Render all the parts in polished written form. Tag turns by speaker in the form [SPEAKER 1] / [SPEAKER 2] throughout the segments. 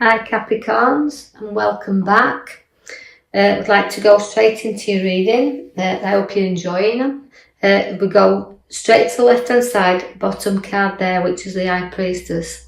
[SPEAKER 1] Hi Capricorns, and welcome back. I'd like to go straight into your reading. I hope you're enjoying them. We go straight to the left hand side, bottom card there, which is the High Priestess.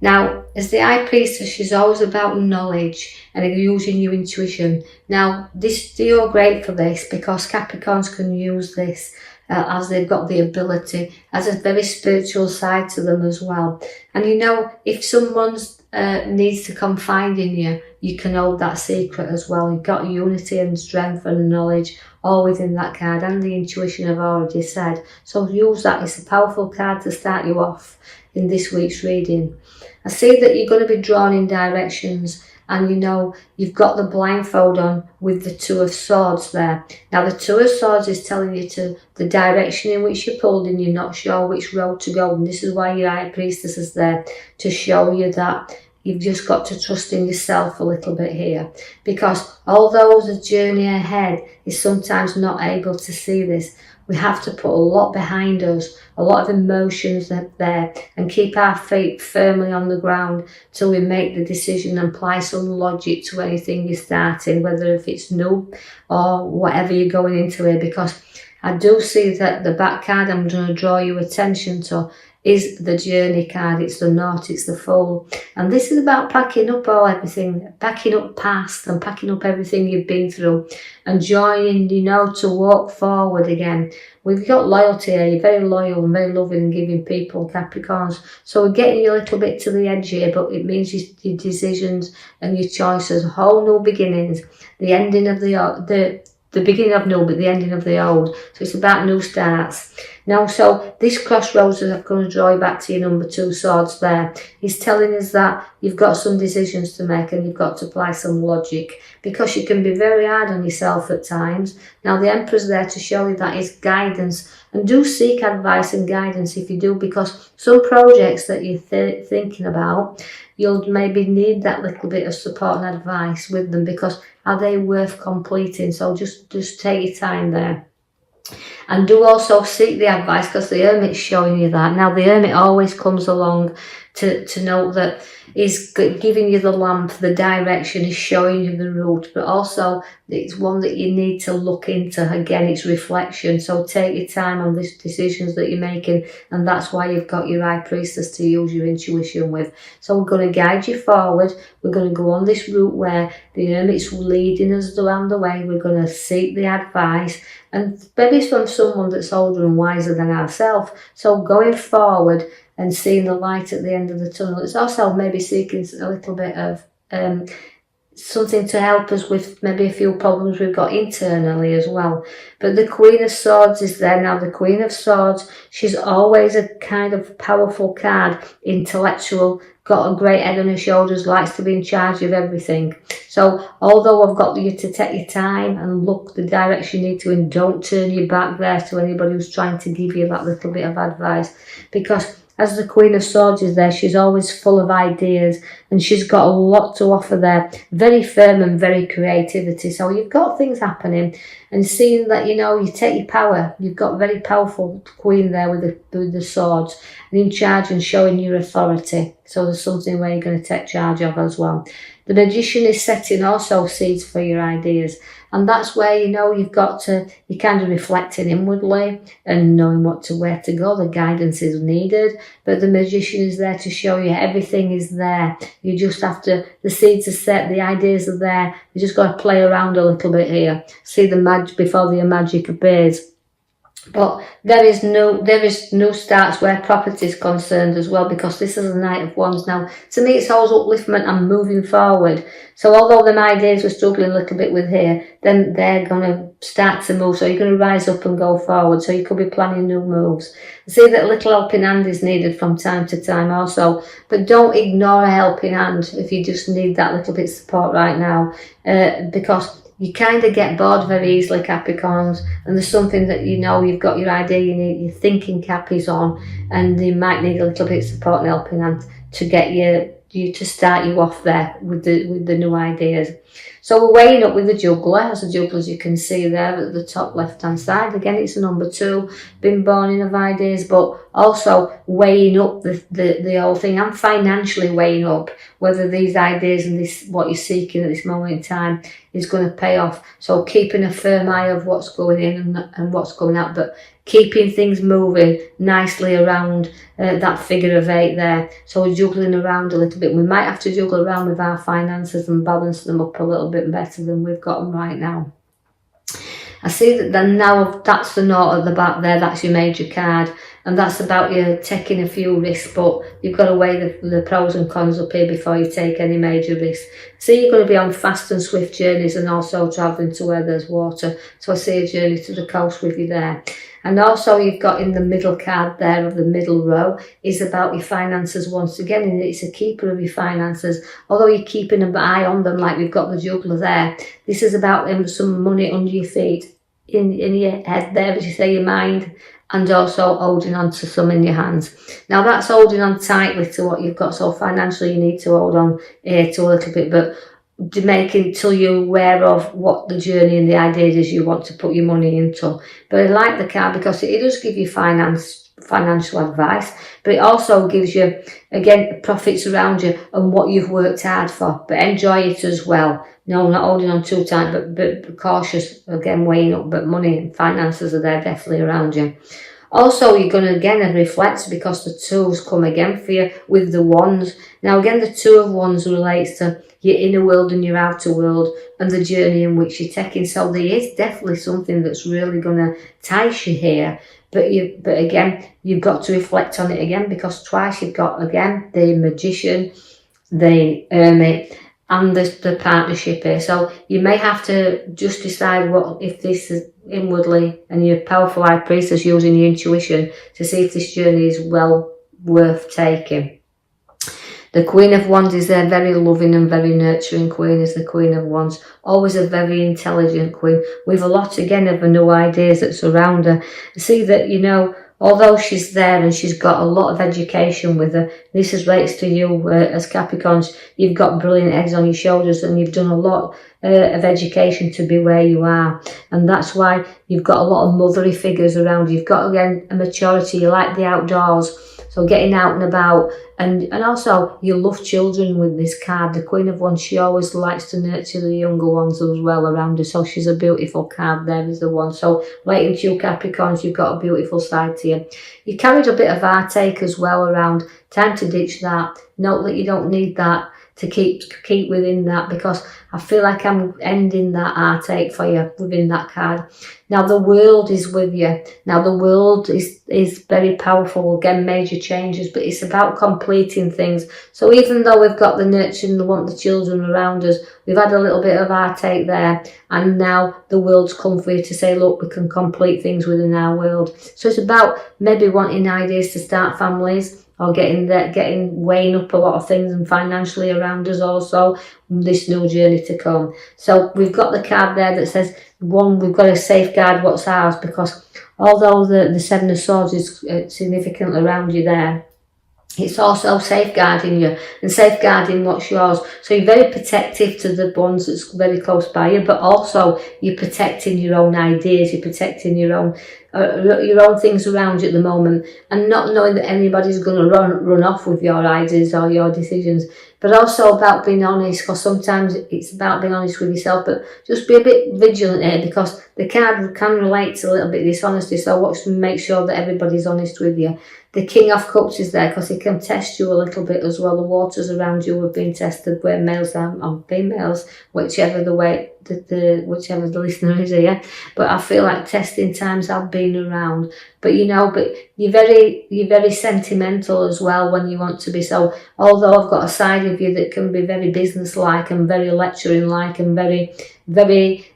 [SPEAKER 1] Now, as the High Priestess, she's always about knowledge and using your intuition. Now, you're great for this because Capricorns can use this as they've got the ability, as a very spiritual side to them as well. And you know, if someone's needs to confide in you, you can hold that secret as well. You've got unity and strength and knowledge all within that card, and the intuition I've already said. So use that. It's a powerful card to start you off in this week's reading. I see that you're going to be drawn in directions, and you know you've got the blindfold on with the Two of Swords there. Now the Two of Swords is telling you to the direction in which you're pulled and you're not sure which road to go, and this is why your High Priestess is there, to show you that you've just got to trust in yourself a little bit here, because although the journey ahead is sometimes not able to see this, we have to put a lot behind us, a lot of emotions there, and keep our feet firmly on the ground till we make the decision and apply some logic to anything you're starting, whether if it's new or whatever you're going into here. Because I do see that the back card I'm going to draw your attention to is the Journey card. It's the Knot, it's the Fool. And this is about packing up everything, packing up past and packing up everything you've been through and joining, you know, to walk forward again. We've got loyalty here. You're very loyal and very loving and giving people, Capricorns. So we're getting you a little bit to the edge here, but it means your decisions and your choices, whole new beginnings, the ending of the beginning of new, but the ending of the old. So it's about new starts. Now, so this crossroads that I'm going to draw you back to your number 2 swords there. He's telling us that you've got some decisions to make and you've got to apply some logic, because you can be very hard on yourself at times. Now, the Emperor's there to show you that is guidance, and do seek advice and guidance if you do, because some projects that you're thinking about, you'll maybe need that little bit of support and advice with them, because are they worth completing? So just take your time there. And do also seek the advice, because the Hermit's showing you that. Now, the Hermit always comes along to know that he's giving you the lamp, the direction, he's showing you the route, but also it's one that you need to look into. Again, it's reflection. So take your time on these decisions that you're making, and that's why you've got your High Priestess to use your intuition with. So we're going to guide you forward. We're going to go on this route where the Hermit's leading us around the way. We're going to seek the advice, and maybe from someone that's older and wiser than ourselves. So going forward and seeing the light at the end of the tunnel. It's also maybe seeking a little bit of something to help us with maybe a few problems we've got internally as well. But the Queen of Swords is there. Now, the Queen of Swords, she's always a kind of powerful card, intellectual, got a great head on her shoulders, likes to be in charge of everything. So although I've got you to take your time and look the direction you need to, and don't turn your back there to anybody who's trying to give you that little bit of advice, because as the Queen of Swords is there, she's always full of ideas and she's got a lot to offer there. Very firm and very creativity. So you've got things happening, and seeing that, you know, you take your power. You've got a very powerful Queen there with the swords and in charge and showing your authority. So there's something where you're going to take charge of as well. The Magician is setting also seeds for your ideas. And that's where, you know, you're kind of reflecting inwardly and knowing where to go. The guidance is needed, but the Magician is there to show you everything is there. You just have to, the seeds are set, the ideas are there. You just got to play around a little bit here. See the magic before the magic appears. But there is no starts where property is concerned as well, because this is a Knight of Wands. Now, to me, it's always upliftment and moving forward. So although them ideas we're struggling a little bit with here, then they're going to start to move. So you're going to rise up and go forward. So you could be planning new moves. I see that a little helping hand is needed from time to time also. But don't ignore a helping hand if you just need that little bit of support right now. Because you kind of get bored very easily, Capricorns, and there's something that, you know, you've got your idea, your thinking cap is on, and you might need a little bit of support and helping hand to get you to start you off there with the new ideas. So we're weighing up with the Juggler. As a Juggler, as you can see there at the top left hand side, again it's a number 2, been born in of ideas, but also weighing up the whole thing, and financially weighing up whether these ideas and this what you're seeking at this moment in time is going to pay off. So keeping a firm eye of what's going in and what's going out, but keeping things moving nicely around that figure of 8 there. So juggling around a little bit. We might have to juggle around with our finances and balance them up a little bit better than we've got them right now. I see that then now that's the note at the back there, that's your major card, and that's about you taking a few risks, but you've got to weigh the pros and cons up here before you take any major risks. So you're going to be on fast and swift journeys and also travelling to where there's water. So I see a journey to the coast with you there. And also you've got in the middle card there of the middle row is about your finances once again, and it's a keeper of your finances. Although you're keeping an eye on them like we've got the juggler there, this is about some money under your feet, in your head there, as you say, your mind, and also holding on to some in your hands. Now that's holding on tightly to what you've got, so financially you need to hold on here to a little bit, but making till you're aware of what the journey and the ideas is you want to put your money into. But I like the card because it does give you financial advice, but it also gives you, again, profits around you and what you've worked hard for, but enjoy it as well. No, not holding on too tight, but cautious, again, weighing up, but money and finances are there definitely around you. Also, you're going to again reflect because the 2s come again for you with the Wands. Now, again, the 2 of Wands relates to your inner world and your outer world and the journey in which you're taking. So there is definitely something that's really going to entice you here. But again, you've got to reflect on it again, because twice you've got, again, the Magician, the Hermit, and the partnership here. So you may have to just decide what, if this is inwardly, and your powerful high priestess using your intuition to see if this journey is well worth taking. The Queen of Wands is a very loving and very nurturing queen, is the Queen of Wands. Always a very intelligent queen with a lot, again, of new ideas that surround her. See that, you know, although she's there and she's got a lot of education with her, this relates to you as Capricorns. You've got brilliant heads on your shoulders and you've done a lot of education to be where you are. And that's why you've got a lot of motherly figures around. You've got, again, a maturity. You like the outdoors. So getting out and about, and also you love children with this card. The Queen of Wands, she always likes to nurture the younger ones as well around her. So she's a beautiful card there, is the one. So relating to you Capricorns, you've got a beautiful side to you. You carried a bit of heartache as well around. Time to ditch that. Note that you don't need that to keep within that, because I feel like I'm ending that heartache for you within that card. Now the world is with you. Now the world is very powerful, again, major changes, but it's about completing things. So even though we've got the nurture and want the children around us, we've had a little bit of heartache there, and now the world's come for you to say, look, we can complete things within our world. So it's about maybe wanting ideas to start families, or weighing up a lot of things, and financially around us also, this new journey to come. So we've got the card there that says, one, we've got to safeguard what's ours, because although the 7 of Swords is significantly around you there, it's also safeguarding you and safeguarding what's yours. So you're very protective to the ones that's very close by you, but also you're protecting your own ideas, you're protecting your own things around you at the moment, and not knowing that anybody's going to run off with your ideas or your decisions. But also about being honest, because sometimes it's about being honest with yourself, but just be a bit vigilant here, because the card can relate to a little bit of dishonesty, so watch and make sure that everybody's honest with you. The King of Cups is there because it can test you a little bit as well. The waters around you have been tested, where males are on females, whichever whichever the listener is here. But I feel like testing times have been around. But you're very sentimental as well when you want to be. So although I've got a side of you that can be very business-like and very lecturing-like and very, very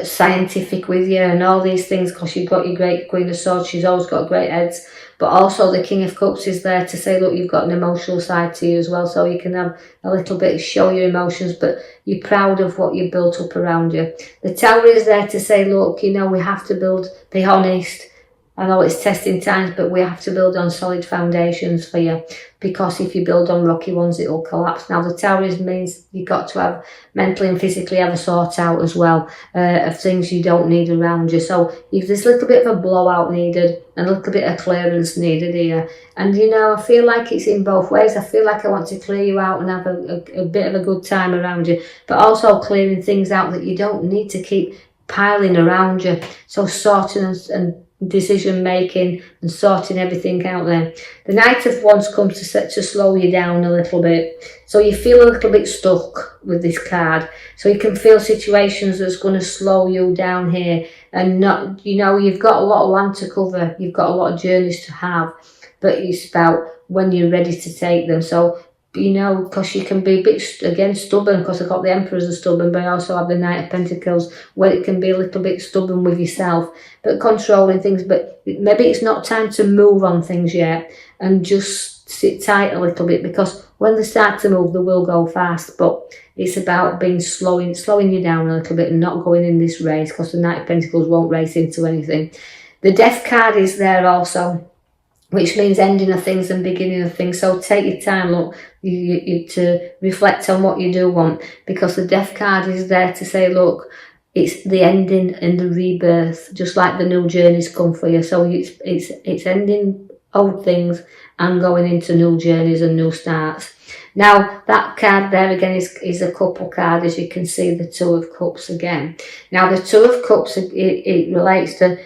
[SPEAKER 1] scientific with you and all these things, because you've got your great Queen of Swords, she's always got great heads. But also the King of Cups is there to say, look, you've got an emotional side to you as well, so you can have a little bit, show your emotions, but you're proud of what you've built up around you. The Tower is there to say, look, we have to be honest, I know it's testing times, but we have to build on solid foundations for you, because if you build on rocky ones, it will collapse. Now, the Taurus means you've got to have mentally and physically have a sort out as well of things you don't need around you. So if there's a little bit of a blowout needed and a little bit of clearance needed here. And, you know, I feel like it's in both ways. I feel like I want to clear you out and have a bit of a good time around you, but also clearing things out that you don't need to keep piling around you. So sorting and decision making and sorting everything out there. The Knight of Wands comes to slow you down a little bit, so you feel a little bit stuck with this card. So you can feel situations that's going to slow you down here, and not, you know, you've got a lot of land to cover, you've got a lot of journeys to have, but it's about when you're ready to take them. So, you know, because you can be a bit, again, stubborn, because I've got the Emperor as a stubborn, but I also have the Knight of Pentacles, where it can be a little bit stubborn with yourself, but controlling things. But maybe it's not time to move on things yet, and just sit tight a little bit, because when they start to move, they will go fast. But it's about being slowing you down a little bit and not going in this race, because the Knight of Pentacles won't race into anything. The Death card is there also, which means ending of things and beginning of things. So take your time, look, you to reflect on what you do want, because the Death card is there to say, look, it's the ending and the rebirth, just like the new journeys come for you. So it's ending old things and going into new journeys and new starts. Now, that card there again is a couple card, as you can see, the Two of Cups again. Now, the Two of Cups, it relates to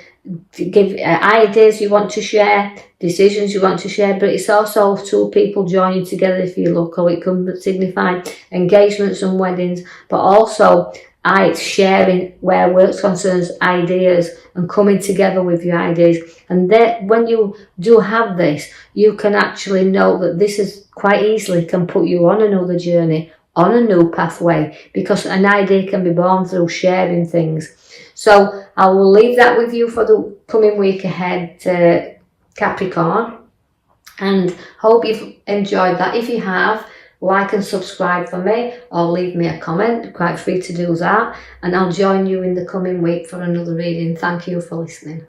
[SPEAKER 1] give ideas you want to share, decisions you want to share, but it's also two people joining together. If you look, or it can signify engagements and weddings, but also it's sharing where work concerns ideas and coming together with your ideas. And that when you do have this, you can actually know that this is quite easily can put you on another journey, on a new pathway, because an idea can be born through sharing things. So I will leave that with you for the coming week ahead, Capricorn, and hope you've enjoyed that. If you have, like and subscribe for me, or leave me a comment. Quite free to do that, and I'll join you in the coming week for another reading. Thank you for listening.